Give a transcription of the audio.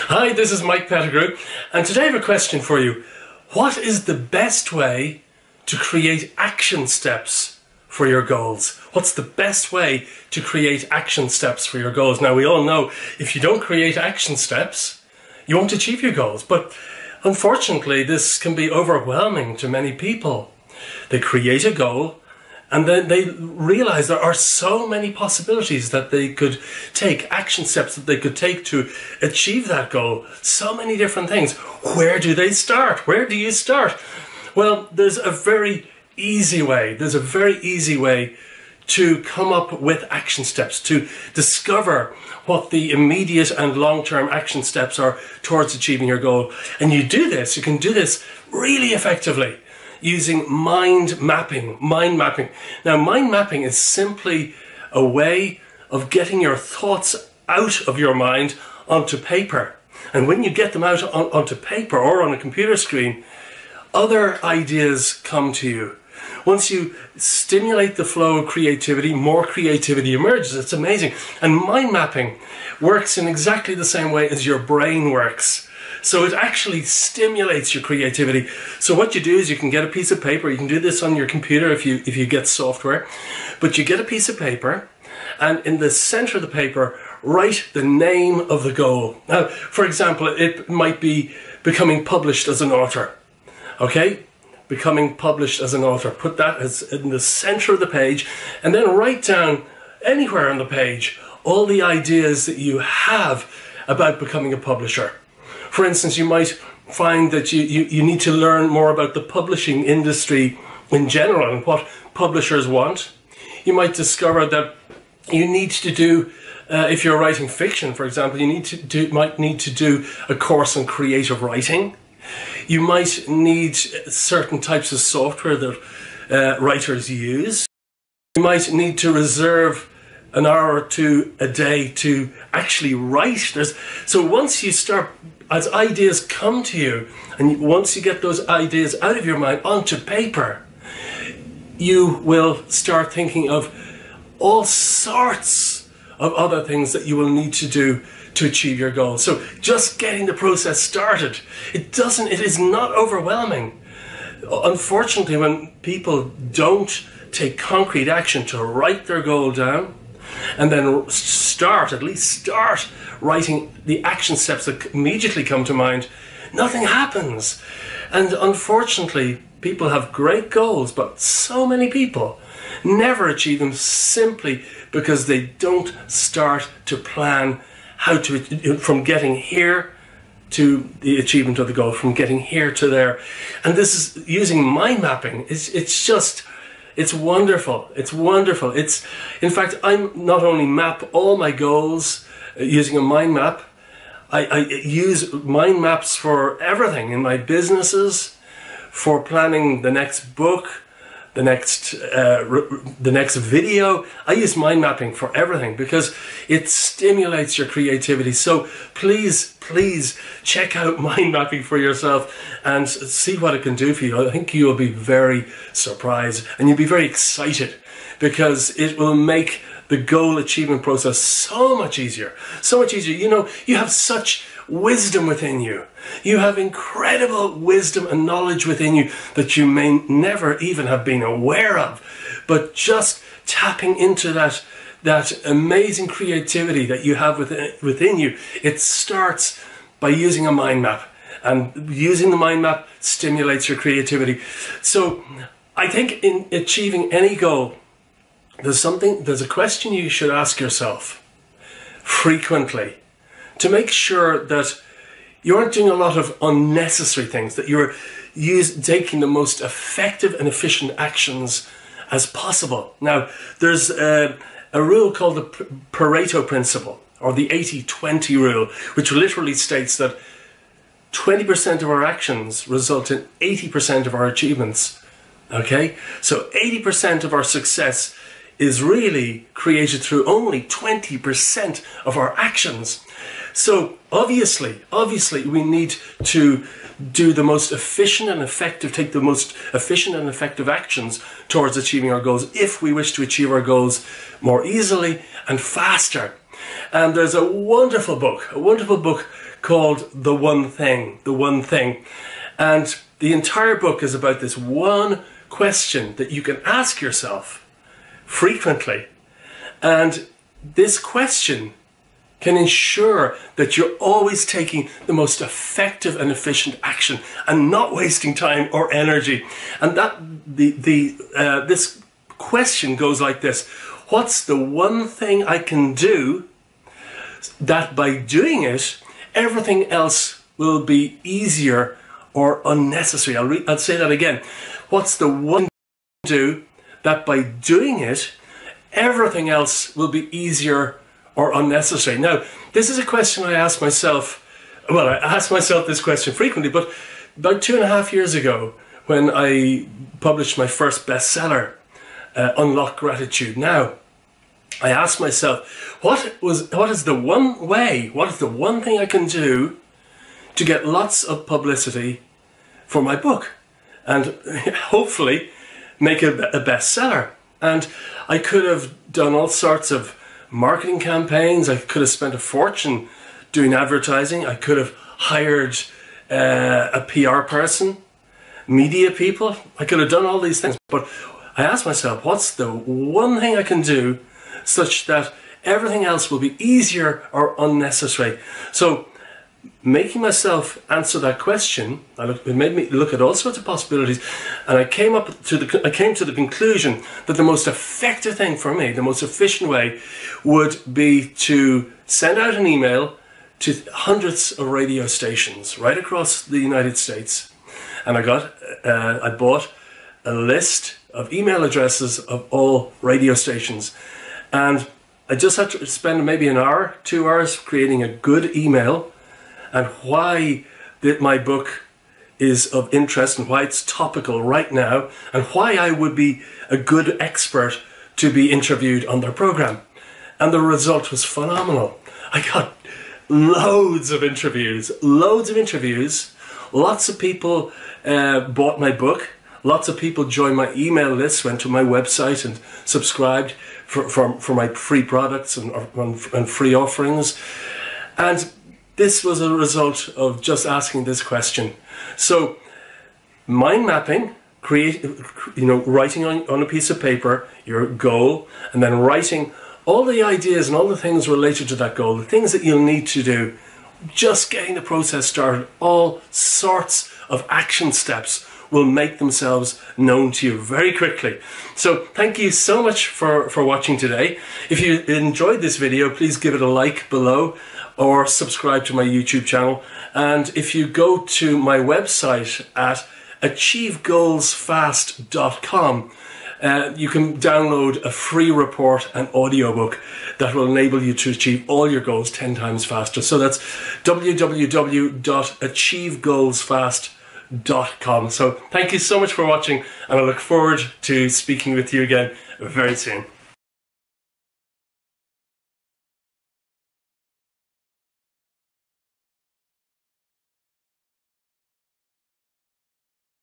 Hi, this is Mike Pettigrew, and today I have a question for you. What is the best way to create action steps for your goals? What's the best way to create action steps for your goals? Now, we all know if you don't create action steps, you won't achieve your goals. But unfortunately, this can be overwhelming to many people. They create a goal, and then they realize there are so many possibilities that they could take, action steps that they could take to achieve that goal. So many different things. Where do they start? Where do you start? Well, there's a very easy way. There's a very easy way to come up with action steps, to discover what the immediate and long-term action steps are towards achieving your goal. And you can do this really effectively using mind mapping. Now, mind mapping is simply a way of getting your thoughts out of your mind onto paper. And when you get them out onto paper or on a computer screen, other ideas come to you. Once you stimulate the flow of creativity, more creativity emerges. It's amazing. And mind mapping works in exactly the same way as your brain works. So it actually stimulates your creativity. So what you do is you can get a piece of paper. You can do this on your computer if you get software. But you get a piece of paper, and in the center of the paper, write the name of the goal. Now, for example, it might be becoming published as an author. Okay? Becoming published as an author. Put that as in the center of the page, and then write down anywhere on the page all the ideas that you have about becoming a publisher. For instance, you might find that you need to learn more about the publishing industry in general and what publishers want. You might discover that you need to do, if you're writing fiction, for example, might need to do a course on creative writing. You might need certain types of software that writers use. You might need to reserve an hour or two a day to actually write. So once you start, as ideas come to you, and once you get those ideas out of your mind onto paper, you will start thinking of all sorts of other things that you will need to do to achieve your goal. So just getting the process started, it is not overwhelming. Unfortunately, when people don't take concrete action to write their goal down, and then at least start writing the action steps that immediately come to mind, nothing happens. And unfortunately, people have great goals, but so many people never achieve them simply because they don't start to plan how to, from getting here to the achievement of the goal, from getting here to there. And this is using mind mapping. It's wonderful. It's wonderful. In fact, I not only map all my goals using a mind map, I use mind maps for everything in my businesses, for planning the next book, the next video. I use mind mapping for everything because it stimulates your creativity. So please check out mind mapping for yourself and see what it can do for you. I think you'll be very surprised and you'll be very excited because it will make the goal achievement process so much easier. So much easier. You know, you have such wisdom within you. You have incredible wisdom and knowledge within you that you may never even have been aware of. But just tapping into that amazing creativity that you have within you, it starts by using a mind map. And using the mind map stimulates your creativity. So I think in achieving any goal, there's a question you should ask yourself frequently to make sure that you aren't doing a lot of unnecessary things, that you're taking the most effective and efficient actions as possible. Now, there's a rule called the Pareto principle, or the 80-20 rule, which literally states that 20% of our actions result in 80% of our achievements. Okay? So 80% of our success is really created through only 20% of our actions. So obviously we need to do the most efficient and effective, take the most efficient and effective actions towards achieving our goals if we wish to achieve our goals more easily and faster. And there's a wonderful book called The One Thing. The One Thing. And the entire book is about this one question that you can ask yourself frequently. And this question can ensure that you're always taking the most effective and efficient action and not wasting time or energy. And that this question goes like this: what's the one thing I can do that by doing it, everything else will be easier or unnecessary? I'll say that again. What's the one thing I can do that by doing it, everything else will be easier or unnecessary? Now, this is a question I ask myself. Well, I ask myself this question frequently, but about 2.5 years ago, when I published my first bestseller, Unlock Gratitude Now, I asked myself, what is the one thing I can do to get lots of publicity for my book and hopefully make it a bestseller? And I could have done all sorts of marketing campaigns. I could have spent a fortune doing advertising. I could have hired a PR person, media people. I could have done all these things. But I asked myself, what's the one thing I can do such that everything else will be easier or unnecessary? So making myself answer that question, it made me look at all sorts of possibilities, and I came to the conclusion that the most effective thing for me, the most efficient way, would be to send out an email to hundreds of radio stations right across the United States, and I bought a list of email addresses of all radio stations, and I just had to spend maybe an hour, 2 hours creating a good email and why my book is of interest and why it's topical right now and why I would be a good expert to be interviewed on their program. And the result was phenomenal. I got loads of interviews. Lots of people bought my book. Lots of people joined my email list, went to my website and subscribed for my free products and free offerings. And this was a result of just asking this question. So, mind mapping, writing on a piece of paper your goal, and then writing all the ideas and all the things related to that goal, the things that you'll need to do, just getting the process started. All sorts of action steps will make themselves known to you very quickly. So thank you so much for watching today. If you enjoyed this video, please give it a like below or subscribe to my YouTube channel. And if you go to my website at achievegoalsfast.com, you can download a free report and audiobook that will enable you to achieve all your goals 10 times faster. So that's www.achievegoalsfast.com. So thank you so much for watching, and I look forward to speaking with you again very soon.